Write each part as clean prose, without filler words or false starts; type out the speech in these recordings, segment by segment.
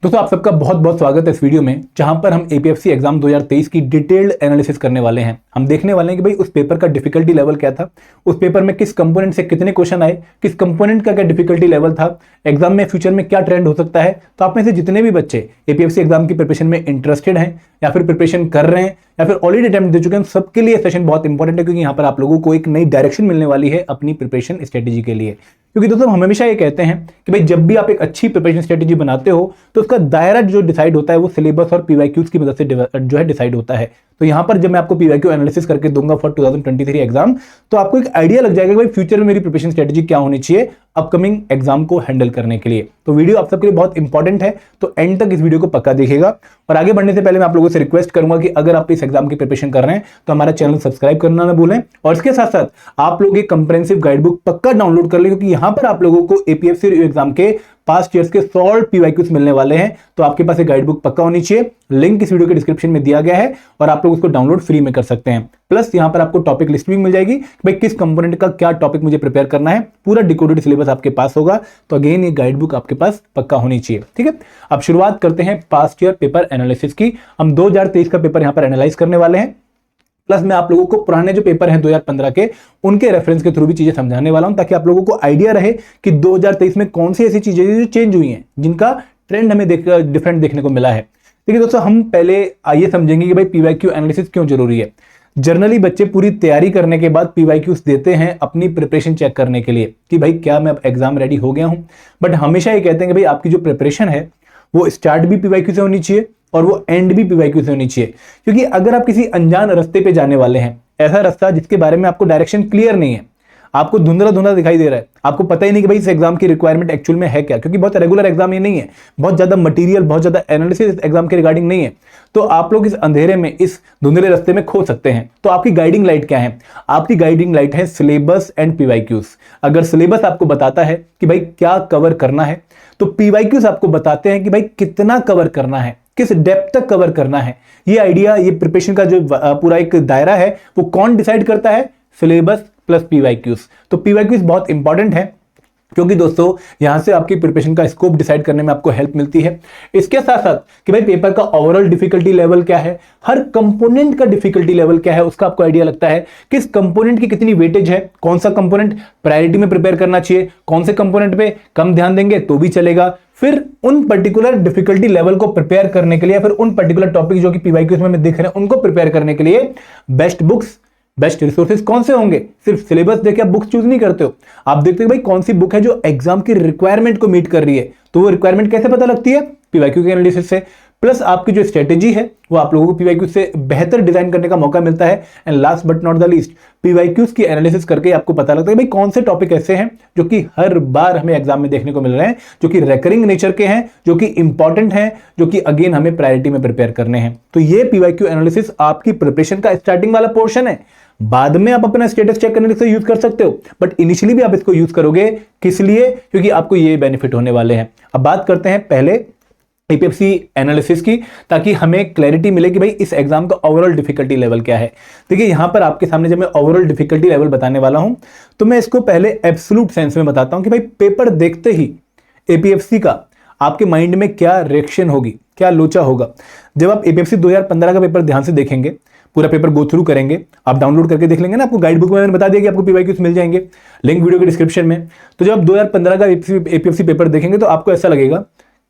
दोस्तों आप सबका बहुत बहुत स्वागत है इस वीडियो में, जहां पर हम एपीएफसी एग्जाम 2023 की डिटेल्ड एनालिसिस करने वाले हैं। हम देखने वाले हैं कि भाई उस पेपर का डिफिकल्टी लेवल क्या था, उस पेपर में किस कंपोनेंट से कितने क्वेश्चन आए, किस कंपोनेंट का क्या डिफिकल्टी लेवल था, एग्जाम में फ्यूचर में क्या ट्रेंड हो सकता है। तो आप में से जितने भी बच्चे एपीएफसी एग्जाम की प्रिपरेशन में इंटरेस्टेड हैं या फिर प्रिपरेशन कर रहे हैं या फिर ऑलरेडी अटेम्प्ट दे चुके हैं, सबके लिए सेशन बहुत इंपॉर्टेंट है, क्योंकि यहाँ पर आप लोगों को एक नई डायरेक्शन मिलने वाली है अपनी प्रिपरेशन स्ट्रेटेजी के लिए। क्योंकि दोस्तों हम हमेशा ये कहते हैं कि भाई जब भी आप एक अच्छी प्रिपरेशन स्ट्रेटेजी बनाते हो तो उसका दायरा जो डिसाइड होता है वो सिलेबस और पीवाईक्यूज की मदद से जो है डिसाइड होता है। तो यहां पर जब मैं आपको पीवाईक्यू एनालिसिस करके दूंगा फॉर 2023 एग्जाम, तो आपको एक आइडिया लग जाएगा कि भाई फ्यूचर में मेरी प्रिपरेशन स्ट्रेटेजी क्या होनी चाहिए अपकमिंग एग्जाम को हैंडल करने के लिए। तो वीडियो आप सबके लिए बहुत इंपॉर्टेंट है, तो एंड तक इस वीडियो को पक्का देखिएगा। और आगे बढ़ने से पहले मैं आप लोगों से रिक्वेस्ट करूंगा कि अगर आप इस एग्जाम की प्रिपरेशन कर रहे हैं तो हमारा चैनल सब्सक्राइब करना ना भूलें, और इसके साथ साथ आप लोग एक कंप्रेहेंसिव गाइड बुक पक्का डाउनलोड कर लें, क्योंकि यहां पर आप लोगों को एपीएफसी एग्जाम के पास्ट ईयर्स के सॉल्व पीवाईक्यूज मिलने वाले हैं। तो आपके पास एक गाइड बुक पक्का होनी चाहिए, लिंक इस वीडियो के डिस्क्रिप्शन में दिया गया है और आप लोग उसको डाउनलोड फ्री में कर सकते हैं। प्लस यहां पर आपको टॉपिक लिस्ट भी मिल जाएगी कि भाई किस कंपोनेंट का क्या टॉपिक मुझे प्रिपेयर करना है, पूरा डिकोडेड सिलेबस आपके पास होगा। तो अगेन ये गाइड बुक आपके पास पक्का होनी चाहिए, ठीक है। अब शुरुआत करते हैं पास्ट ईयर पेपर एनालिसिस की। हम 2023 का पेपर यहां पर एनालाइज करने वाले हैं, प्लस मैं आप लोगों को पुराने जो पेपर हैं 2015 के, उनके रेफरेंस के थ्रू भी चीजें समझाने वाला हूं, ताकि आप लोगों को आइडिया रहे कि 2023 में कौन सी ऐसी चीजें जो चेंज हुई हैं, जिनका ट्रेंड हमें डिफरेंट देखने को मिला है। ठीक है दोस्तों, हम पहले आइए समझेंगे कि भाई पीवाईक्यू एनालिसिस क्यों जरूरी है। जनरली बच्चे पूरी तैयारी करने के बाद पीवाईक्यूज देते हैं अपनी प्रिपरेशन चेक करने के लिए कि भाई क्या मैं अब एग्जाम रेडी हो गया हूं। बट हमेशा ये कहते हैं कि भाई आपकी जो प्रिपरेशन है वो स्टार्ट भी पीवाईक्यू से होनी चाहिए और वो एंड भी पीवाईक्यू से होनी चाहिए। क्योंकि अगर आप किसी अनजान रास्ते पे जाने वाले हैं, ऐसा रास्ता जिसके बारे में आपको डायरेक्शन क्लियर नहीं है, आपको धुंधला धुंधला दिखाई दे रहा है, आपको पता ही नहीं कि भाई इस एग्जाम की रिक्वायरमेंट एक्चुअल में है क्या, क्योंकि बहुत रेगुलर एग्जाम ये नहीं है, बहुत ज्यादा मटेरियल, बहुत ज्यादा एनालिसिस एग्जाम के रिगार्डिंग नहीं है, तो आप लोग इस अंधेरे में, इस धुंधले रास्ते में खो सकते हैं। तो आपकी गाइडिंग लाइट क्या है? आपकी गाइडिंग लाइट है सिलेबस एंड पीवाईक्यूज। अगर सिलेबस आपको बताता है कि भाई क्या कवर करना है, तो पीवाईक्यूज आपको बताते हैं कि भाई कितना कवर करना है, किस डेप्थ तक कवर करना है। ये आइडिया, ये प्रिपरेशन का जो पूरा एक दायरा है, वो कौन डिसाइड करता है? Syllabus plus PYQs. तो पीवाईक्यूज बहुत इंपॉर्टेंट है, क्योंकि दोस्तों यहां से आपकी प्रिपरेशन का स्कोप डिसाइड करने में आपको हेल्प मिलती है। इसके साथ साथ कि भाई पेपर का ओवरऑल डिफिकल्टी लेवल क्या है, हर कंपोनेंट का डिफिकल्टी लेवल क्या है, उसका आपको आइडिया लगता है। किस कंपोनेंट की कितनी वेटेज है, कौन सा कंपोनेंट प्रायोरिटी में प्रिपेयर करना चाहिए, कौन से कंपोनेंट पे कम ध्यान देंगे तो भी चलेगा। फिर उन पर्टिकुलर डिफिकल्टी लेवल को प्रिपेयर करने के लिए, फिर उन पर्टिकुलर टॉपिक जो कि पीवाईक्यूज में दिख रहे हैं उनको प्रिपेयर करने के लिए बेस्ट बुक्स, बेस्ट रिसोर्सेज कौन से होंगे। सिर्फ सिलेबस देख आप बुक्स चूज नहीं करते हो, आप देखते हो भाई कौन सी बुक है जो एग्जाम की रिक्वायरमेंट को मीट कर रही है। तो वो रिक्वायरमेंट कैसे पता लगती है? पीवाईक्यू के एनालिसिस से। प्लस आपकी जो स्ट्रेटेजी है वो आप लोगों को पीवाईक्यू से बेहतर डिजाइन करने का मौका मिलता है। And last but not the least, PYQs की एनालिसिस करके आपको पता लगता है भाई कौन से टॉपिक ऐसे हैं जो कि हर बार हमें एग्जाम में देखने को मिल रहे हैं, जो कि रेकरिंग नेचर के हैं, जो कि इंपॉर्टेंट हैं, जो कि अगेन हमें प्रायोरिटी में प्रिपेयर करने हैं। तो ये पीवाईक्यू एनालिसिस आपकी प्रिपरेशन का स्टार्टिंग वाला पोर्शन है। बाद में आप अपना स्टेटस चेक करने के लिए यूज कर सकते हो, बट इनिशियली भी आप इसको यूज करोगे। किस लिए? क्योंकि आपको ये बेनिफिट होने वाले हैं। अब बात करते हैं पहले एपीएफसी एनालिसिस की, ताकि हमें क्लैरिटी मिले कि भाई इस एग्जाम का ओवरऑल डिफिकल्टी लेवल क्या है। देखिए यहां पर आपके सामने जब मैं ओवरऑल डिफिकल्टी लेवल बताने वाला हूं, तो मैं इसको पहले एब्सोल्यूट सेंस में बताता हूं कि भाई पेपर देखते ही एपीएफसी का आपके माइंड में क्या रिएक्शन होगी, क्या लोचा होगा। जब आप एपीएफसी 2015 का पेपर ध्यान से देखेंगे, पूरा पेपर गो थ्रू करेंगे, आप डाउनलोड करके देख लेंगे ना, आपको गाइड बुक में मैंने बता दिया कि आपको पीवाईक्यूज मिल जाएंगे, लिंक वीडियो के डिस्क्रिप्शन में। तो जब आप 2015 का एपीएफसी पेपर देखेंगे तो आपको ऐसा लगेगा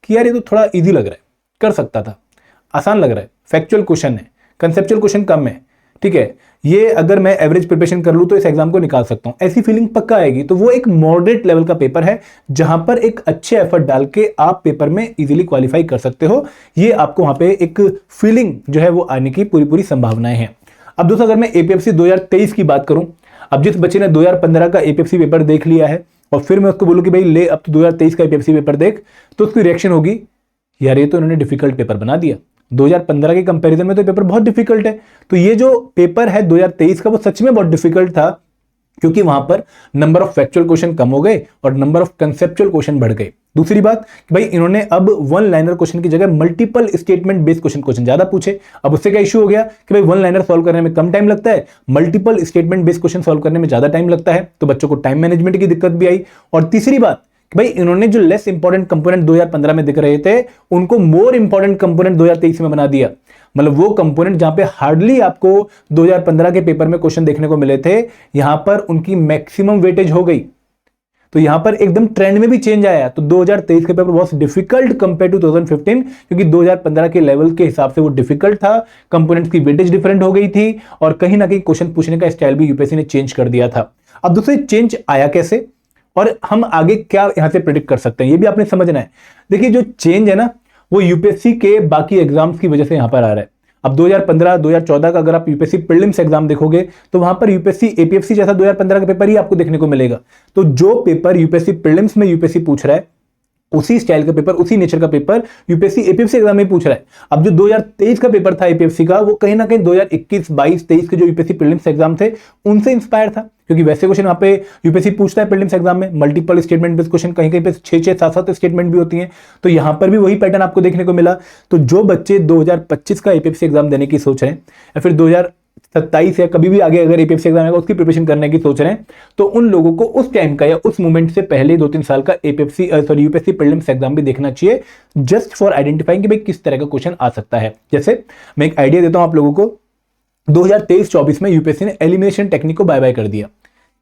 कि यार ये तो थोड़ा इजी लग रहा है, कर सकता था, आसान लग रहा है, फैक्चुअल क्वेश्चन है, कंसेप्चुअल क्वेश्चन कम है, ठीक है, ये अगर मैं एवरेज प्रिपरेशन कर लूं तो इस एग्जाम को निकाल सकता हूं, ऐसी फीलिंग पक्का आएगी। तो वो एक मॉडरेट लेवल का पेपर है, जहां पर एक अच्छे एफर्ट डाल के आप पेपर में इजीली क्वालिफाई कर सकते हो। ये आपको वहां पे एक फीलिंग जो है वो आने की पूरी पूरी संभावनाएं हैं। अब दोस्तों अगर मैं एपीएफसी 2023 की बात करूं, अब जिस बच्चे ने 2015 का एपीएफसी पेपर देख लिया है और फिर मैं उसको बोलूं कि भाई ले अब तो 2023 का एपीएफसी पेपर देख, तो उसकी रिएक्शन होगी यार ये तो इन्होंने डिफिकल्ट पेपर बना दिया, 2015 के कंपैरिजन में तो पेपर बहुत डिफिकल्ट है। तो ये जो पेपर है 2023 का वो सच में बहुत डिफिकल्ट था, क्योंकि वहां पर नंबर ऑफ फैक्चुअल क्वेश्चन कम हो गए और नंबर ऑफ कंसेप्चुअल क्वेश्चन बढ़ गए। दूसरी बात कि भाई इन्होंने अब वन लाइनर क्वेश्चन की जगह मल्टीपल स्टेटमेंट बेस्ड क्वेश्चन ज्यादा पूछे। अब उससे क्या इशू हो गया कि भाई वन लाइनर सॉल्व करने में कम टाइम लगता है, multiple statement based question solve करने में ज्यादा टाइम लगता है, तो बच्चों को टाइम मैनेजमेंट की दिक्कत भी आई। और तीसरी बात कि भाई इन्होंने जो लेस इंपॉर्टेंट कंपोनेंट 2015 में दिख रहे थे उनको मोर इंपॉर्टेंट कंपोनेंट 2023 में बना दिया। मतलब वो कंपोनेंट जहां पे हार्डली आपको 2015 के पेपर में क्वेश्चन देखने को मिले थे, यहां पर उनकी मैक्सिमम वेटेज हो गई। तो यहां पर एकदम ट्रेंड में भी चेंज आया। तो 2023 के पेपर बहुत डिफिकल्ट कंपेयर टू 2015, क्योंकि 2015 के लेवल के हिसाब से वो डिफिकल्ट था, कंपोनेंट्स की वेटेज डिफरेंट हो गई थी और कहीं ना कहीं क्वेश्चन पूछने का स्टाइल भी यूपीएससी ने चेंज कर दिया था। अब दूसरे चेंज आया कैसे और हम आगे क्या यहां से प्रेडिक्ट कर सकते हैं, ये भी आपने समझना है। देखिए जो चेंज है ना, वो यूपीएससी के बाकी एग्जाम्स की वजह से यहां पर आ रहा है। अब 2015 2014 का अगर आप यूपीएससी प्रीलिम्स एग्जाम देखोगे तो वहां पर यूपीएससी एपीएफसी जैसा 2015 का पेपर ही आपको देखने को मिलेगा। तो जो पेपर यूपीएससी प्रीलिम्स में यूपीएससी पूछ रहा है, उसी स्टाइल का पेपर, उसी नेचर का पेपर यूपीएससी एपीएफसी एग्जाम में पूछ रहा है। अब जो 2023 का पेपर था एपीएफसी का, वो कहीं ना कहीं 2021, 22, 23 के जो यूपीएससी प्रीलिम्स एग्जाम थे उनसे इंस्पायर था, क्योंकि वैसे क्वेश्चन वहां पे यूपीएससी पूछता है प्रीलिम्स एग्जाम में, मल्टीपल स्टेटमेंट बेस्ड क्वेश्चन, कहीं कहीं पे 6-6, 7-7 स्टेटमेंट भी होती हैं। तो यहां पर भी वही पैटर्न आपको देखने को मिला। तो जो बच्चे 2025 का एपीएफसी एग्जाम देने की सोच रहे हैं या फिर 2027 या कभी भी आगे अगर एपीएफसी एग्जाम आएगा उसकी प्रिपरेशन करने की सोच रहे हैं, तो उन लोगों को उस टाइम का या उस मोमेंट से पहले 2-3 साल का यूपीएससी प्रीलिम्स एग्जाम भी देखना चाहिए, जस्ट फॉर आइडेंटिफाइंग कि भाई किस तरह का क्वेश्चन आ सकता है। जैसे मैं एक आइडिया देता हूं आप लोगों को, 2023-24 में यूपीएससी ने एलिमिनेशन टेक्निक को बाय बाय कर दिया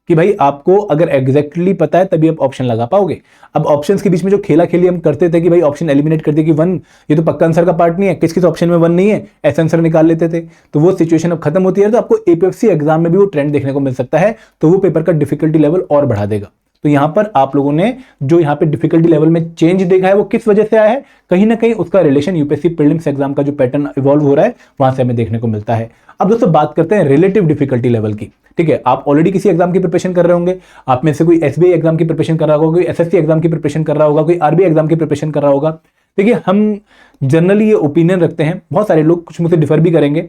कि भाई आपको अगर एग्जैक्टली पता है तभी आप ऑप्शन लगा पाओगे। अब ऑप्शंस के बीच में जो खेला खेली हम करते थे कि भाई ऑप्शन एलिमिनेट कर दिया कि 1 ये तो पक्का आंसर का पार्ट नहीं है, किस किस ऑप्शन में 1 नहीं है, ऐसा आंसर निकाल लेते थे। तो वो सिचुएशन अब खत्म होती है। तो आपको एपीएफसी एग्जाम में भी वो ट्रेंड देखने को मिल सकता है, तो वो पेपर का डिफिकल्टी लेवल और बढ़ा देगा। तो यहां पर आप लोगों ने जो यहां पे डिफिकल्टी लेवल में चेंज देखा है वो किस वजह से आया है, कहीं ना कहीं उसका रिलेशन यूपीएससी प्रीलिम्स एग्जाम का जो पैटर्न इवॉल्व हो रहा है वहां से हमें देखने को मिलता है। अब दोस्तों बात करते हैं रिलेटिव डिफिकल्टी लेवल की। ठीक है, आप ऑलरेडी किसी एग्जाम की प्रिपरेशन कर रहे होंगे, आप में से कोई एसबीआई एग्जाम की प्रिपरेशन कर रहा होगा, कोई एसएससी एग्जाम की प्रिपरेशन कर रहा होगा, कोई आरबीआई एग्जाम की प्रिपरेशन कर रहा होगा। देखिए हम जनरली ये ओपिनियन रखते हैं, बहुत सारे लोग कुछ मुझसे डिफर भी करेंगे,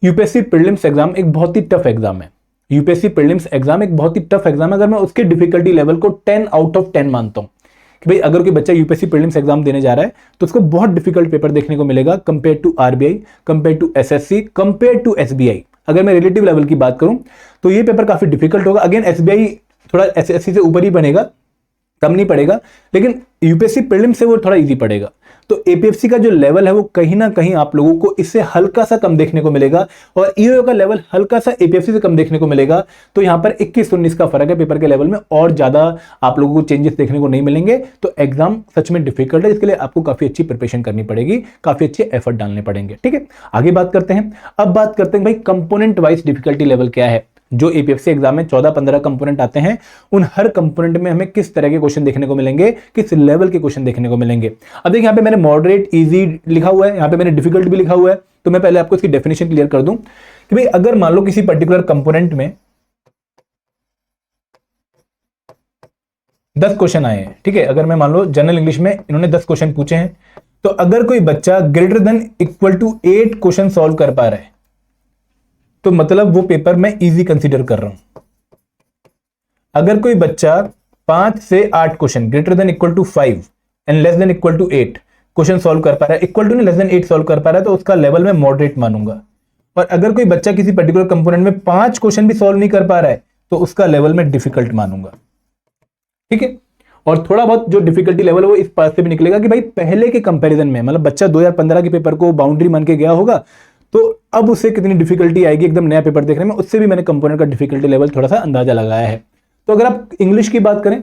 यूपीएससी प्रीलिम्स एग्जाम एक बहुत ही टफ एग्जाम है। यूपीएससी प्रीलिम्स एग्जाम एक बहुत ही टफ एग्जाम है। अगर मैं उसके डिफिकल्टी लेवल को 10 आउट ऑफ 10 मानता हूं कि भाई अगर कोई बच्चा यूपीएससी प्रीलिम्स एग्जाम देने जा रहा है तो उसको बहुत डिफिकल्ट पेपर देखने को मिलेगा compare to RBI, compare to SSC, compare to SBI. अगर मैं रिलेटिव लेवल की बात करूं तो ये पेपर काफी डिफिकल्ट होगा। अगेन एसबीआई थोड़ा एसएससी से ऊपर ही बनेगा, कम नहीं पड़ेगा, लेकिन यूपीएससी प्रीलिम्स से वो थोड़ा इजी पड़ेगा। तो एपीएफसी का जो लेवल है वो कहीं ना कहीं आप लोगों को इससे हल्का सा कम देखने को मिलेगा और ईओ का लेवल हल्का सा एपीएफसी से कम देखने को मिलेगा। तो यहां पर 21-19 का फर्क है पेपर के लेवल में, और ज्यादा आप लोगों को चेंजेस देखने को नहीं मिलेंगे। तो एग्जाम सच में डिफिकल्ट है, इसके लिए आपको काफी अच्छी प्रिपरेशन करनी पड़ेगी, काफी अच्छे एफर्ट डालने पड़ेंगे। ठीक है, आगे बात करते हैं। अब बात करते हैं भाई कंपोनेंट वाइज डिफिकल्टी लेवल क्या है। जो एपीएफसी एग्जाम में 14-15 कंपोनेंट आते हैं, उन हर कंपोनेंट में हमें किस तरह के क्वेश्चन देखने को मिलेंगे, किस लेवल के क्वेश्चन देखने को मिलेंगे। अब देखिए यहाँ पे मैंने मॉडरेट, इजी लिखा हुआ है, यहाँ पे मैंने डिफिकल्ट भी लिखा हुआ है। तो मैं पहले आपको इसकी डेफिनेशन क्लियर कर दूं कि भाई अगर मान लो किसी पर्टिकुलर कंपोनेंट में 10 क्वेश्चन आए हैं, ठीक है, अगर मैं मान लो जनरल इंग्लिश में इन्होंने 10 क्वेश्चन पूछे हैं, तो अगर कोई बच्चा greater than equal to 8 question solve कर पा रहा है तो मतलब वो पेपर मैं इजी कंसीडर कर रहा हूं। अगर कोई बच्चा 5 से 8 question greater than equal to 5 and less than equal to 8 question solve कर पा रहा है, इक्वल टू नहीं लेस देन 8 सॉल्व कर पा रहा है, तो उसका लेवल में मॉडरेट मानूंगा। और अगर कोई बच्चा किसी पर्टिकुलर कंपोनेंट में 5 क्वेश्चन भी सॉल्व नहीं कर पा रहा है तो उसका लेवल में डिफिकल्ट मानूंगा। ठीक है, और थोड़ा बहुत जो डिफिकल्टी लेवल है वो इस बात से भी निकलेगा कि भाई पहले के कंपैरिजन में, मतलब बच्चा 2015 के पेपर को बाउंड्री मान के गया होगा, तो अब उससे कितनी डिफिकल्टी आएगी एकदम नया पेपर देखने में, उससे भी मैंने कंपोनेंट का डिफिकल्टी लेवल थोड़ा सा अंदाजा लगाया है। तो अगर आप इंग्लिश की बात करें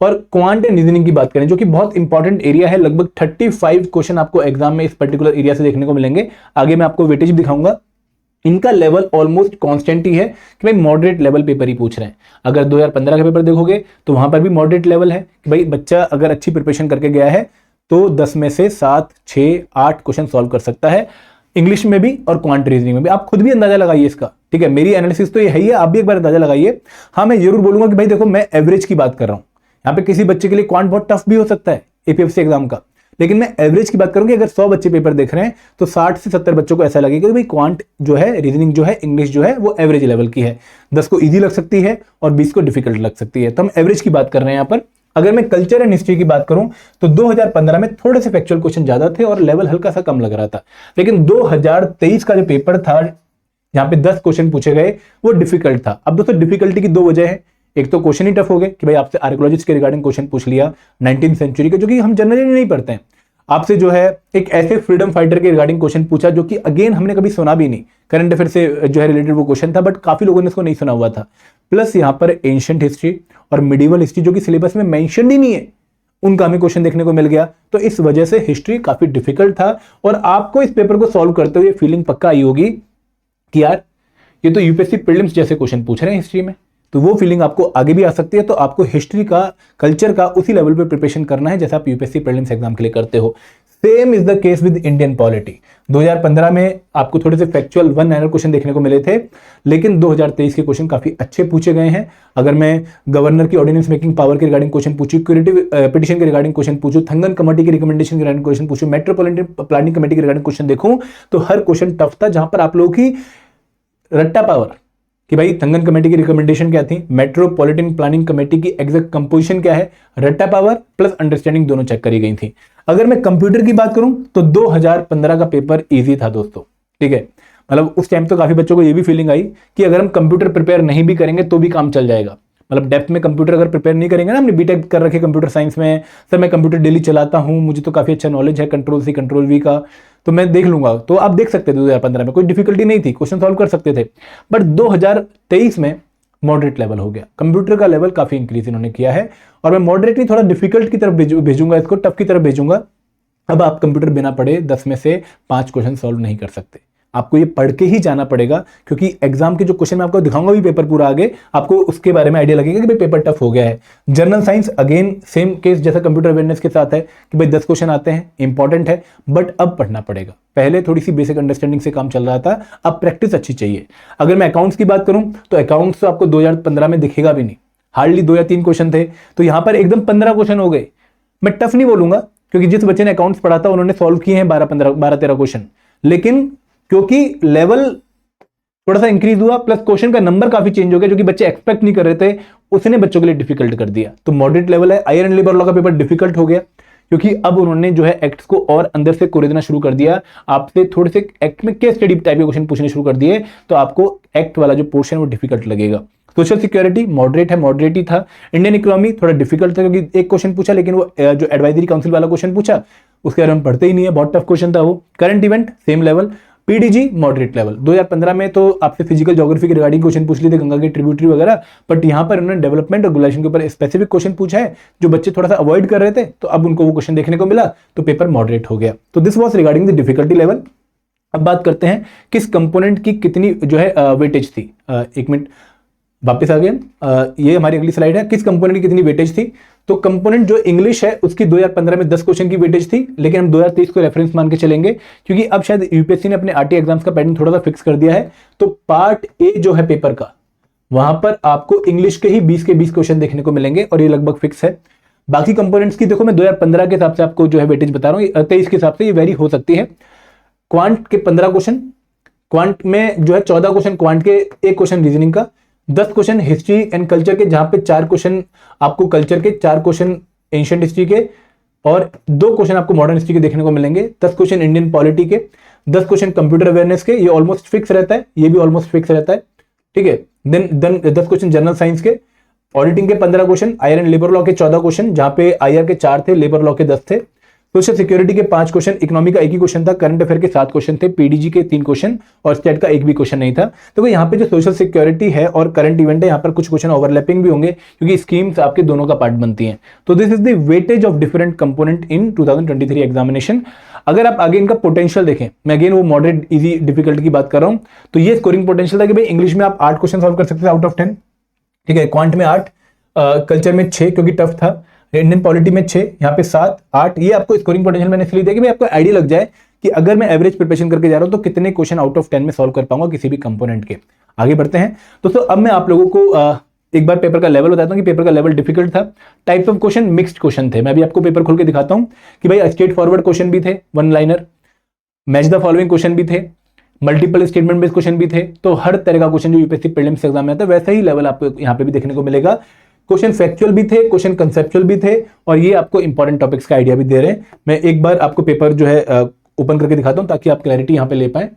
और क्वांट एंड रीजनिंग की बात करें, जो कि बहुत इंपॉर्टेंट एरिया है, लगभग 35 क्वेश्चन आपको एग्जाम में इस पर्टिकुलर एरिया से देखने को मिलेंगे। आगे मैं आपको वेटेज दिखाऊंगा। इनका लेवल ऑलमोस्ट कांस्टेंट ही है कि भाई मॉडरेट लेवल पेपर ही पूछ रहे हैं। अगर 2015 का पेपर देखोगे तो वहां पर भी मॉडरेट लेवल है कि भाई बच्चा अगर अच्छी प्रिपरेशन करके गया है तो 10 में से 7, 6, 8 क्वेश्चन सॉल्व कर सकता है, इंग्लिश में भी और क्वांट रीजनिंग में भी। आप खुद भी अंदाजा लगाइए इसका, ठीक है, मेरी एनालिसिस तो ये है ही है, आप भी एक बार अंदाजा लगाइए। हाँ, मैं जरूर बोलूंगा कि भाई देखो मैं एवरेज की बात कर रहा हूं, यहाँ पे किसी बच्चे के लिए क्वांट बहुत टफ भी हो सकता है एपीएफसी एग्जाम का, लेकिन मैं एवरेज की बात करूंगी। अगर 100 बच्चे पेपर देख रहे हैं तो 60 से 70 बच्चों को ऐसा लगेगा कि भाई क्वांट जो है, रीजनिंग जो है, इंग्लिश जो है वो एवरेज लेवल की है, 10 को इजी लग सकती है और 20 को डिफिकल्ट लग सकती है। तो हम एवरेज की बात कर रहे हैं यहाँ पर। अगर मैं कल्चर एंड हिस्ट्री की बात करूं तो 2015 में थोड़े से फैक्चुअल क्वेश्चन ज्यादा थे और लेवल हल्का सा कम लग रहा था, लेकिन 2023 का जो पेपर था जहां पे 10 क्वेश्चन पूछे गए वो डिफिकल्ट था। अब दोस्तों डिफिकल्टी की 2 वजह है, एक तो क्वेश्चन ही टफ हो गए कि भाई आपसे आर्कियोलॉजिस्ट के रिगार्डिंग क्वेश्चन पूछ लिया 19th सेंचुरी के, जो कि हम जनरली नहीं पढ़ते हैं। आपसे जो है एक ऐसे फ्रीडम फाइटर के रिगार्डिंग क्वेश्चन पूछा जो कि अगेन हमने कभी सुना भी नहीं, करंट अफेयर से जो है रिलेटेड वो क्वेश्चन था, बट काफी लोगों ने इसको नहीं सुना हुआ था। प्लस यहाँ पर एंशिएंट हिस्ट्री और मिडिवल हिस्ट्री जो कि सिलेबस में मेंशन ही नहीं है, उनका हमें क्वेश्चन देखने को मिल गया। तो इस वजह से हिस्ट्री काफी डिफिकल्ट था और आपको इस पेपर को सॉल्व करते हुए फीलिंग पक्का आई होगी कि यार ये तो यूपीएससी प्रीलिम्स जैसे क्वेश्चन पूछ रहे हैं हिस्ट्री में। तो वो फीलिंग आपको आगे भी आ सकती है। तो आपको हिस्ट्री का, कल्चर का उसी लेवल पे प्रिपरेशन करना है जैसा आप यूपीएससी प्रीलिम्स एग्जाम के लिए करते हो। Same is the case with Indian polity. 2015 में आपको थोड़े से फैक्चुअल वन लाइनर क्वेश्चन देखने को मिले थे, लेकिन 2023 के क्वेश्चन काफी अच्छे पूछे गए हैं। अगर मैं गवर्नर की ऑर्डिनेंस मेकिंग पावर के रिगार्डिंग क्वेश्चन पूछूं, क्यूरेटिव पिटीशन के रिगार्डिंग क्वेश्चन पूछूं, थंगन कमेटी की रिकमेंडेशन के रिगार्डिंग क्वेश्चन पूछूं, मेट्रोपॉलिटन प्लानिंग कमेटी के रिगार्डिंग क्वेश्चन देखूं, तो हर क्वेश्चन टफ था, जहां पर आप लोगों की रट्टा पावर कि भाई थंगन कमेटी की रिकमेंडेशन क्या थी, मेट्रोपॉलिटन प्लानिंग कमेटी की एग्जैक्ट कंपोजिशन क्या है, रट्टा पावर प्लस अंडरस्टैंडिंग दोनों चेक करी गई थी। अगर मैं कंप्यूटर की बात करूं तो 2015 का पेपर इजी था दोस्तों, ठीक है। मतलब उस टाइम तो काफी बच्चों को ये भी फीलिंग आई कि अगर हम कंप्यूटर प्रिपेयर नहीं भी करेंगे तो भी काम चल जाएगा। मतलब डेप्थ में कंप्यूटर अगर प्रिपेयर नहीं करेंगे ना, हमने बीटेक कर रखे कंप्यूटर साइंस में, सर मैं कंप्यूटर डेली चलाता हूं, मुझे तो काफी अच्छा नॉलेज है कंट्रोल सी कंट्रोल वी का, तो मैं देख लूंगा। तो आप देख सकते थे 2015 में कोई डिफिकल्टी नहीं थी, क्वेश्चन सॉल्व कर सकते थे। बट 2023 में मॉडरेट लेवल हो गया, कंप्यूटर का लेवल काफी इंक्रीज इन्होंने किया है, और मैं मॉडरेट नहीं थोड़ा डिफिकल्ट की तरफ भेजूंगा इसको, टफ की तरफ भेजूंगा। अब आप कंप्यूटर बिना पढ़े 10 में से 5 क्वेश्चन सॉल्व नहीं कर सकते, आपको ये पढ़ के ही जाना पड़ेगा, क्योंकि एग्जाम के जो क्वेश्चन मैं आपको दिखाऊंगा भी पेपर पूरा आगे, आपको उसके बारे में आइडिया लगेगा कि भाई पेपर टफ हो गया है। General science again same case जैसा कंप्यूटर अवेयरनेस के साथ है कि भाई 10 क्वेश्चन आते हैं, इंपॉर्टेंट है, बट अब पढ़ना पड़ेगा। पहले थोड़ी सी बेसिक अंडरस्टैंडिंग से काम चल रहा था, अब प्रैक्टिस अच्छी चाहिए। अगर मैं अकाउंट्स की बात करूं तो अकाउंट्स तो आपको 2015 में दिखेगा भी नहीं, हार्डली 2 या 3 क्वेश्चन थे, तो यहां पर एकदम 15 क्वेश्चन हो गए। मैं टफ नहीं बोलूंगा, क्योंकि जिस बच्चे ने अकाउंट्स पढ़ा था उन्होंने सॉल्व किए हैं 12-13 क्वेश्चन, लेकिन क्योंकि लेवल थोड़ा सा इंक्रीज हुआ, प्लस क्वेश्चन का नंबर काफी चेंज हो गया, जो कि बच्चे एक्सपेक्ट नहीं कर रहे थे, उसने बच्चों के लिए डिफिकल्ट कर दिया। तो मॉडरेट लेवल है। आयर एंड लेबर लॉ का पेपर डिफिकल्ट हो गया, क्योंकि अब उन्होंने जो है एक्ट्स को और अंदर से कोरेदना शुरू कर दिया, आपसे थोड़े से एक्ट में केस स्टडी टाइप के क्वेश्चन पूछने शुरू कर दिए, तो आपको एक्ट वाला जो पोर्शन है वो डिफिकल्ट लगेगा। सोशल सिक्योरिटी मॉडरेट है, मॉडरेट ही था। इंडियन इकोनॉमी थोड़ा डिफिकल्ट था, क्योंकि एक क्वेश्चन पूछा, लेकिन वो जो एडवाइजरी काउंसिल वाला क्वेश्चन पूछा उसके बारे में पढ़ते ही नहीं है, बहुत टफ क्वेश्चन था वो। Current event same level. PDG moderate level. 2015 में तो आपसे फिजिकल ज्योग्राफी के रिगार्डिंग क्वेश्चन पूछ लिए थे, गंगा के ट्रिब्यूटरी वगैरह, बट यहां पर उन्होंने डेवलपमेंट और ग्लोबलाइजेशन के ऊपर स्पेसिफिक क्वेश्चन पूछा है, जो बच्चे थोड़ा सा अवॉइड कर रहे थे, तो अब उनको वो क्वेश्चन देखने को मिला, तो पेपर मॉडरेट हो गया। तो this was regarding the difficulty level. अब बात करते हैं किस कंपोनेंट की कितनी जो है वेटेज थी। एक मिनट वापस आ गया, ये हमारी अगली स्लाइड है, किस कंपोनेंट की कितनी वेटेज थी। तो कंपोनेंट जो इंग्लिश है उसकी 2015 में 10 क्वेश्चन की वेटेज थी, लेकिन हम 2023 को रेफरेंस मान के चलेंगे, क्योंकि अब शायद यूपीएससी ने अपने आरटी एग्जाम्स का पैटर्न थोड़ा सा फिक्स कर दिया है। तो पार्ट ए जो है पेपर का, वहां पर आपको इंग्लिश के ही 20 के 20 क्वेश्चन देखने को मिलेंगे, और ये लगभग फिक्स है। बाकी कंपोनेंट्स की देखो मैं 2015 के हिसाब से आपको जो है वेटेज बता रहा हूँ, 23 के हिसाब से ये वेरी हो सकती है। क्वांट के 15 क्वेश्चन, क्वांट में जो है 14 क्वेश्चन क्वांट के, 1 क्वेश्चन रीजनिंग का, 10 क्वेश्चन हिस्ट्री एंड कल्चर के, जहां पे 4 क्वेश्चन आपको कल्चर के, 4 क्वेश्चन एंशिएंट हिस्ट्री के, और 2 क्वेश्चन आपको मॉडर्न हिस्ट्री के देखने को मिलेंगे। 10 क्वेश्चन इंडियन पॉलिटी के, 10 क्वेश्चन कंप्यूटर अवेयरनेस के, ये ऑलमोस्ट फिक्स रहता है, ये भी ऑलमोस्ट फिक्स रहता है, ठीक है। देन 10 क्वेश्चन जनरल साइंस के, ऑडिटिंग के 15 question, IR and labour law के 14 क्वेश्चन, जहां पे आईआर के 4 थे, लेबर लॉ के 10 थे, सोशल सिक्योरिटी के 5 क्वेश्चन, इकोनॉमी का 1 ही क्वेश्चन था, करंट अफेयर के 7 क्वेश्चन थे, पीडीजी के 3 क्वेश्चन, और स्टेट का 1 भी क्वेश्चन नहीं था। तो यहाँ पे जो सोशल सिक्योरिटी है और करंट इवेंट है, यहाँ पर कुछ क्वेश्चन ओवरलैपिंग भी होंगे, क्योंकि स्कीम्स आपके दोनों का पार्ट बनती हैं। तो this is the weightage of different component in 2023 examination. अगर आप आगे इनका पोटेंशियल देखें, मैं अगेन वो मॉडरेट इजी डिफिकल्टी की बात कर रहा हूं, तो ये स्कोरिंग पोटेंशियल था कि भाई इंग्लिश में आप 8 क्वेश्चन सॉल्व कर सकते थे आउट ऑफ 10, ठीक है। क्वांट में 8, कल्चर में 6 क्योंकि टफ था, इंडियन पॉलिटी में 6, यहाँ पे 7, 8, ये आपको स्कोरिंग पोटेंशियल मैंने इसलिए दिया कि भाई आपको आइडिया लग जाए कि अगर मैं एवरेज प्रिपरेशन करके जा रहा हूं तो कितने क्वेश्चन आउट ऑफ 10 में सॉल्व कर पाऊंगा किसी भी कंपोनेंट के। आगे बढ़ते हैं दोस्तों। अब मैं आप लोगों को एक बार पेपर का लेवल बताता हूं कि पेपर का लेवल डिफिकल्ट था। Types of question mixed question थे। मैं भी आपको पेपर खोल के दिखाता हूं कि भाई स्ट्रेट फॉरवर्ड क्वेश्चन भी थे, one liner, match the following question भी थे, मल्टीपल स्टेटमेंट बेस्ड क्वेश्चन भी थे। तो हर तरह का क्वेश्चन जो यूपीएससी प्रीलिम्स एग्जाम में आता है वैसा ही लेवल आपको यहाँ पे भी देखने को मिलेगा। क्वेश्चन फैक्चुअल भी थे, क्वेश्चन कंसेप्चुअल भी थे, और ये आपको इंपॉर्टेंट टॉपिक्स का आइडिया भी दे रहे हैं। मैं एक बार आपको पेपर जो है ओपन करके दिखाता हूं ताकि आप क्लैरिटी यहां पे ले पाए।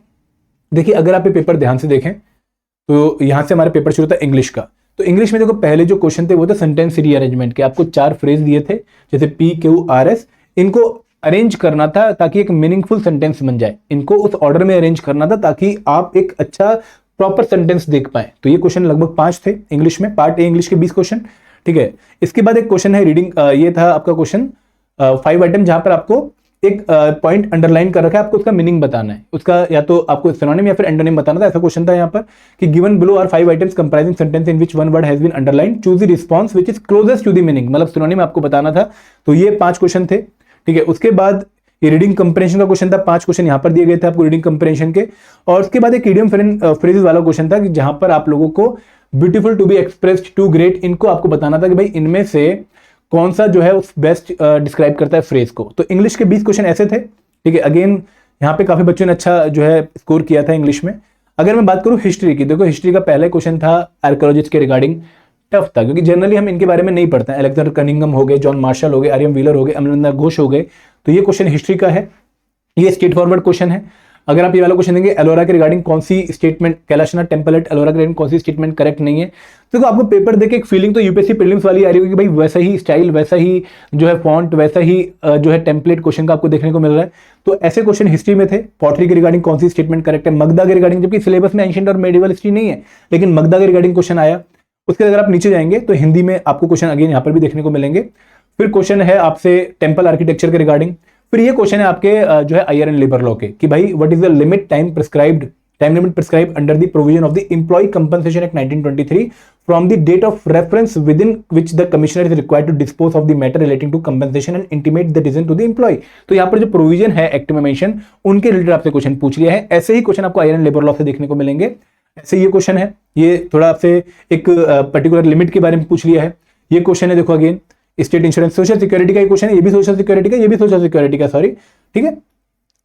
देखिए अगर आप ये पेपर ध्यान से देखें तो यहां से हमारा पेपर शुरू था इंग्लिश का, तो इंग्लिश में देखो पहले जो क्वेश्चन थे वो थे सेंटेंस रीअरेंजमेंट के। आपको 4 फ्रेज दिए थे जैसे PQRS, इनको अरेंज करना था ताकि एक मीनिंगफुल सेंटेंस बन जाए। इनको उस ऑर्डर में अरेंज करना था ताकि आप एक अच्छा प्रॉपर सेंटेंस देख पाए। तो ये क्वेश्चन लगभग 5 थे इंग्लिश में, पार्ट ए इंग्लिश के 20 क्वेश्चन, ठीक है। इसके बाद एक क्वेश्चन है रीडिंग, ये था आपका क्वेश्चन 5 आइटम, जहां पर आपको एक पॉइंट अंडरलाइन कर रखा है, आपको उसका मीनिंग बताना है, उसका या तो आपको सिनोनिम या फिर एंटोनिम बताना था। ऐसा क्वेश्चन था यहाँ पर कि given below are 5 items comprising sentence in which one word has been underline, choose the response which is closest to the meaning, मतलब सिनोनिम आपको बताना था। तो ये 5 क्वेश्चन थे, ठीक है। उसके बाद ये रीडिंग कंप्रेंशन का क्वेश्चन था, 5 क्वेश्चन यहाँ पर दिए गए थे आपको रीडिंग कंप्रेंशन के। और उसके बाद एक इडियम फ्रेजेस वाला क्वेश्चन था कि जहां पर आप लोगों को beautiful, to be expressed, to great, इनको आपको बताना था कि भाई इनमें से कौन सा जो है उस बेस्ट डिस्क्राइब करता है फ्रेज को। तो इंग्लिश के 20 क्वेश्चन ऐसे थे, ठीक है। अगेन यहाँ पे काफी बच्चों ने अच्छा जो है स्कोर किया था इंग्लिश में। अगर मैं बात करूं हिस्ट्री की, देखो हिस्ट्री का पहला क्वेश्चन था आर्कियोलॉजिस्ट के रिगार्डिंग, टफ था क्योंकि जनरली हम इनके बारे में नहीं पढ़ते हैं। अलेक्जेंडर कनिंघम हो गए, जॉन मार्शल हो गए, आर्यम व्हीलर हो गए, अमरिंदर घोष हो गए। तो ये क्वेश्चन हिस्ट्री का है, ये स्ट्रेट फॉरवर्ड क्वेश्चन है। अगर आप ये वाला क्वेश्चन देंगे एलोरा के रिगार्डिंग कौन सी statement, Kailashnath temple at Ellora के रिगार्डिंग कौन सी स्टेटमेंट करेक्ट नहीं है, तो आपको पेपर देके एक फीलिंग तो यूपीएससी प्रीलिम्स वाली आ रही होगी कि भाई वैसा ही स्टाइल, वैसा ही जो है फॉन्ट, वैसा ही जो है टेम्पलेट क्वेश्चन का आपको देखने को मिल रहा है। तो ऐसे क्वेश्चन हिस्ट्री में थे। पॉटरी के रिगार्डिंग कौन सी स्टेटमेंट करेक्ट है, मगधा के रिगार्डिंग, जबकि सिलेबस में एंशिएंट और मेडिवल हिस्ट्री नहीं है, लेकिन मगधा के रिगार्डिंग क्वेश्चन आया। उसके अगर आप नीचे जाएंगे तो हिंदी में आपको क्वेश्चन अगेन यहाँ पर भी देखने को मिलेंगे। फिर क्वेश्चन है आपसे टेम्पल आर्किटेक्चर के रिगार्डिंग। फिर ये क्वेश्चन है आपके जो है आईआर एंड लेबर लॉ के कि भाई what is the limit time limit prescribed under the provision of the employee compensation act 1923 from the date of reference within which the commissioner is required to dispose of the matter relating to compensation and intimate the decision to the employee. तो यहाँ पर जो provision है act में mention, उनके related आपसे question पूछ लिया है। ऐसे ही क्वेश्चन आपको आईआर एंड लेबर लॉ से देखने को मिलेंगे। ऐसे ये क्वेश्चन है, ये थोड़ा आपसे एक पर्टिकुलर लिमिट के बारे में पूछ लिया है। ये क्वेश्चन है देखो again state insurance, social security का ये क्वेश्चन है, ये भी सोशल सिक्योरिटी का, ये भी सोशल सिक्योरिटी का, सॉरी, ठीक है।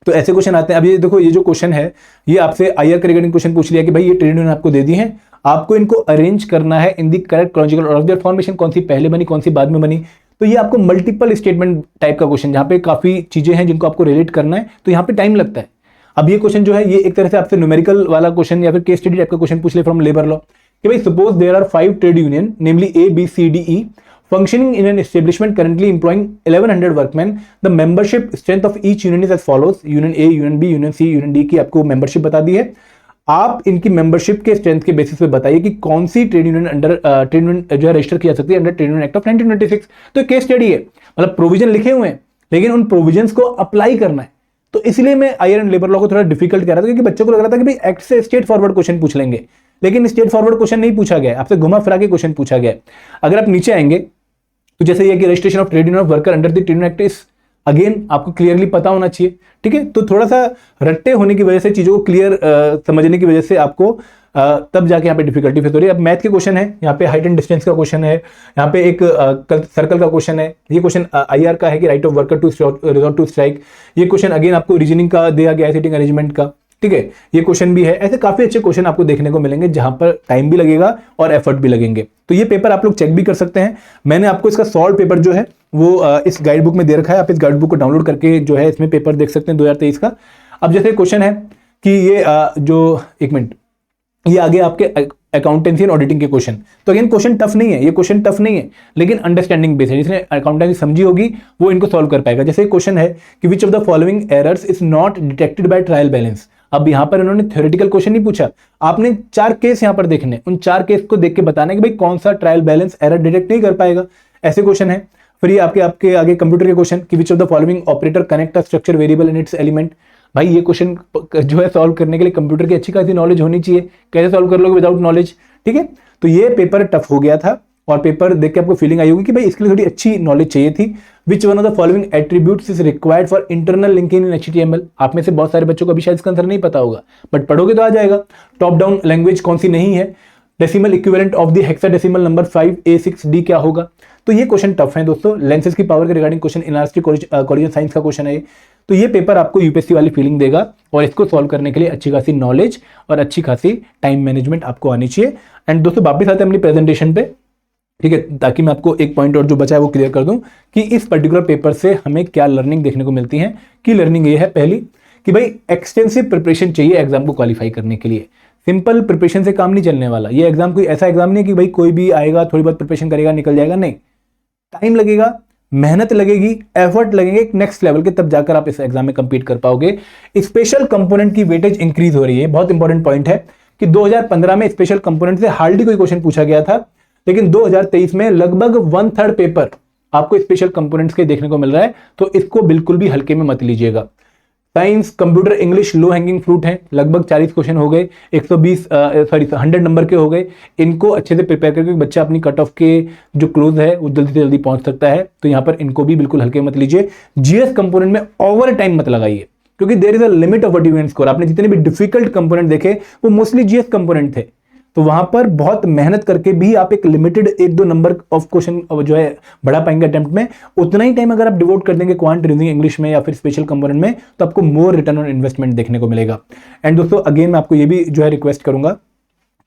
तो ऐसे क्वेश्चन आते हैं। अब ये देखो ये जो क्वेश्चन है ये आपसे आईआर के रिगार्डिंग क्वेश्चन पूछ लिया कि भाई ये ट्रेड यूनियन आपको दे दी है, आपको इनको अरेंज करना है in the correct chronological order of their formation, कौन सी पहले बनी कौन सी बाद में बनी। तो ये आपको मल्टीपल स्टेटमेंट टाइप का क्वेश्चन, जहां पे काफी चीजें हैं जिनको आपको रिलेट करना है, तो यहाँ पे टाइम लगता है। अब ये क्वेश्चन जो है ये एक तरह से आपसे न्यूमेरिकल वाला क्वेश्चन या फिर केस स्टडी टाइप का क्वेश्चन पूछ ले फ्रॉम लेबर लॉ कि भाई suppose there are 5 trade union namely ABCDE functioning in an establishment currently employing 1100 workmen. The membership strength of each union is as follows: Union A, Union B, Union C, Union D की आपको membership बता दी है। आप इनकी membership के strength के basis पे बताइए कि कौन सी trade union under trade union जो है रजिस्टर किया सकती है under trade union act of 1926। तो केस स्टडी है, मतलब प्रोविजन लिखे हुए हैं लेकिन उन प्रोविजंस को अप्लाई करना है। तो इसलिए मैं आईआर एंड लेबर लॉ को थोड़ा डिफिकल्ट कह रहा था क्योंकि बच्चों को लग रहा था कि भाई एक्ट से स्ट्रेट फॉरवर्ड क्वेश्चन पूछ लेंगे, लेकिन स्ट्रेट फॉरवर्ड क्वेश्चन नहीं पूछा गया, आपसे घुमा फिरा के क्वेश्चन पूछा गया। अगर आप नीचे आएंगे तो जैसे ये कि registration of trade union of worker under the trade union act is, again आपको क्लियरली पता होना चाहिए, ठीक है। तो थोड़ा सा रट्टे होने की वजह से, चीजों को क्लियर समझने की वजह से आपको तब जाके यहाँ पे डिफिकल्टी फेस हो रही है। अब मैथ के क्वेश्चन है, यहाँ पे हाइट एंड डिस्टेंस का क्वेश्चन है, यहाँ पे एक सर्कल का क्वेश्चन है। ये क्वेश्चन आईआर का है कि right of worker to resort to strike. ये क्वेश्चन अगेन आपको रीजनिंग का दिया गया है, सीटिंग अरेंजमेंट का, ठीक है। ये क्वेश्चन भी है। ऐसे काफी अच्छे क्वेश्चन आपको देखने को मिलेंगे जहां पर टाइम भी लगेगा और एफर्ट भी लगेंगे। तो ये पेपर आप लोग चेक भी कर सकते हैं। मैंने आपको इसका सॉल्व पेपर जो है वो इस गाइड बुक में दे रखा है, आप इस गाइड बुक को डाउनलोड करके जो है इसमें पेपर देख सकते हैं 2023 का। अब जैसे क्वेश्चन है कि ये जो एक मिनट, ये आगे आपके अकाउंटेंसी एंड ऑडिटिंग के क्वेश्चन, तो अगेन क्वेश्चन टफ नहीं है, ये क्वेश्चन टफ नहीं है लेकिन अंडरस्टैंडिंग बेस है, जिसने अकाउंटेंसी समझी होगी वो इनको सॉल्व कर पाएगा। जैसे क्वेश्चन है कि which of the following errors is not detected by trial balance. अब यहां पर इन्होंने थ्योरेटिकल क्वेश्चन नहीं पूछा, आपने 4 केस यहां पर देखने, उन 4 केस को देख के बताना कि भाई कौन सा ट्रायल बैलेंस एरर डिटेक्ट नहीं कर पाएगा। ऐसे क्वेश्चन है। फिर ये आपके आगे कंप्यूटर के क्वेश्चन कि which of the following operator connect a structure variable in its element. भाई ये क्वेश्चन जो है सॉल्व करने के लिए कंप्यूटर की अच्छी खासी नॉलेज होनी चाहिए, कैसे सॉल्व कर लोगे विदाउट नॉलेज, ठीक है। तो ये पेपर टफ हो गया था और पेपर देख के आपको फीलिंग आई होगी कि भाई इसके लिए थोड़ी अच्छी नॉलेज चाहिए थी। Which one of the following attributes is required for internal linking in HTML। आप में से बहुत सारे बच्चों को अभी शायद इसका आंसर नहीं पता होगा, बट पढ़ोगे तो आ जाएगा। टॉप डाउन लैंग्वेज कौन सी नहीं है, decimal equivalent of the hexadecimal number 5A6D क्या होगा। तो ये क्वेश्चन टफ है दोस्तों। लेंसेज की पावर के regarding question, elastic collision science का क्वेश्चन है। तो ये पेपर आपको यूपीएससी वाली फीलिंग देगा और इसको सॉल्व करने के लिए अच्छी खासी नॉलेज और अच्छी खासी टाइम मैनेजमेंट आपको आनी चाहिए। एंड दोस्तों वापस आते हैं अपनी प्रेजेंटेशन पे, ठीक है, ताकि मैं आपको एक पॉइंट और जो बचा है वो क्लियर कर दूं कि इस पर्टिकुलर पेपर से हमें क्या लर्निंग देखने को मिलती है। की लर्निंग ये है पहली कि भाई एक्सटेंसिव प्रिपरेशन चाहिए एग्जाम को क्वालिफाई करने के लिए। सिंपल प्रिपरेशन से काम नहीं चलने वाला। ये एग्जाम कोई ऐसा एग्जाम नहीं है कि भाई कोई भी आएगा, थोड़ी बहुत प्रिपरेशन करेगा, निकल जाएगा। नहीं, टाइम लगेगा, मेहनत लगेगी, एफर्ट लगेंगे एक नेक्स्ट लेवल के, तब जाकर आप इस एग्जाम में कंपीट कर पाओगे। स्पेशल कंपोनेंट की वेटेज इंक्रीज हो रही है। बहुत इंपॉर्टेंट पॉइंट है कि 2015 में स्पेशल कंपोनेंट से हार्डली कोई क्वेश्चन पूछा गया था, लेकिन 2023 में लगभग 1/3 पेपर आपको स्पेशल कंपोनेंट्स के देखने को मिल रहा है। तो इसको बिल्कुल भी हल्के में मत लीजिएगा। Science, computer, English low hanging fruit है, लगभग 40 क्वेश्चन हो गए, 100 नंबर के हो गए। इनको अच्छे से प्रिपेयर करके बच्चा अपनी कट ऑफ के जो क्लोज है वो जल्दी से जल्दी पहुंच सकता है। तो यहां पर इनको भी बिल्कुल हल्के मत लीजिए। जीएस कंपोनेंट में ओवर टाइम मत लगाइए, क्योंकि there is a limit of what you can score. आपने जितने भी डिफिकल्ट कंपोनेंट देखे वो मोस्टली जीएस कंपोनेंट थे, तो वहां पर बहुत मेहनत करके भी आप एक लिमिटेड 1-2 नंबर ऑफ क्वेश्चन जो है बढ़ा पाएंगे अटेम्प्ट में। उतना ही टाइम अगर आप डिवोट कर देंगे क्वांट, रीजनिंग, इंग्लिश में या फिर स्पेशल कंपोनेंट में, तो आपको मोर रिटर्न ऑन इन्वेस्टमेंट देखने को मिलेगा। एंड दोस्तों अगेन मैं आपको ये भी जो है रिक्वेस्ट करूंगा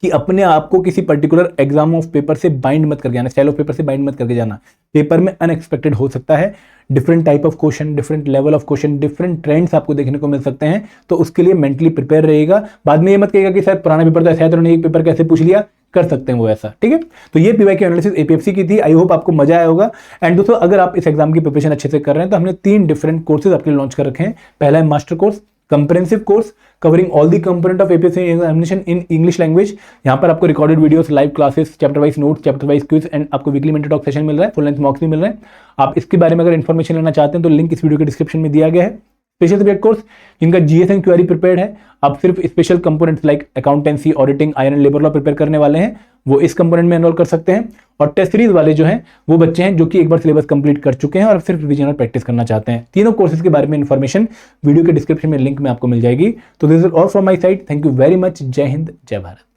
कि अपने आप को किसी पर्टिकुलर एग्जाम ऑफ पेपर से बाइंड मत करके जाना, स्टाइल ऑफ पेपर से बाइंड मत करके जाना। पेपर में अनएक्सपेक्टेड हो सकता है, different type of question, different level of question, different trends आपको देखने को मिल सकते हैं। तो उसके लिए मेंटली प्रिपेयर रहिएगा। बाद में ये मत कहिएगा कि सर पुराना पेपर तो ऐसा है तो उन्होंने एक पेपर कैसे पूछ लिया, कर सकते हैं वो ऐसा, ठीक है। तो ये पीवाईक्यू एनालिसिस एपीएफसी की थी। आई होप आपको मजा आया होगा। एंड दोस्तों अगर आप इस एग्जाम की प्रिपरेशन अच्छे से कर रहे हैं तो हमने 3 डिफरेंट कोर्सेज आपके लिए लॉन्च कर रखे हैं। पहला है master course, comprehensive course covering all the component of APSC examination in English language. यहाँ पर आपको recorded videos, live classes, chapter wise notes, chapter wise quiz and आपको वीकली मेंटर टॉक सेशन मिल रहा है, फुल लेंथ मॉक्स भी मिल रहे हैं। आप इसके बारे में अगर इन्फॉर्मेशन लेना चाहते हैं तो लिंक इस वीडियो के डिस्क्रिप्शन में दिया गया है। स्पेशल सब्जेक्ट कोर्स जिनका जीएस एंड क्यूआरई प्रिपेयर्ड है, आप सिर्फ special components like accountancy, auditing, IR and labour law prepare करने वाले हैं, वो इस कंपोनेंट में एनरोल कर सकते हैं। और टेस्ट सीरीज वाले जो हैं वो बच्चे हैं जो कि एक बार सिलेबस कंप्लीट कर चुके हैं और सिर्फ रिवीजन और प्रैक्टिस करना चाहते हैं। तीनों कोर्सेज के बारे में इन्फॉर्मेशन वीडियो के डिस्क्रिप्शन में लिंक में आपको मिल जाएगी। तो this is all from my side. Thank you very much. जय हिंद, जय भारत।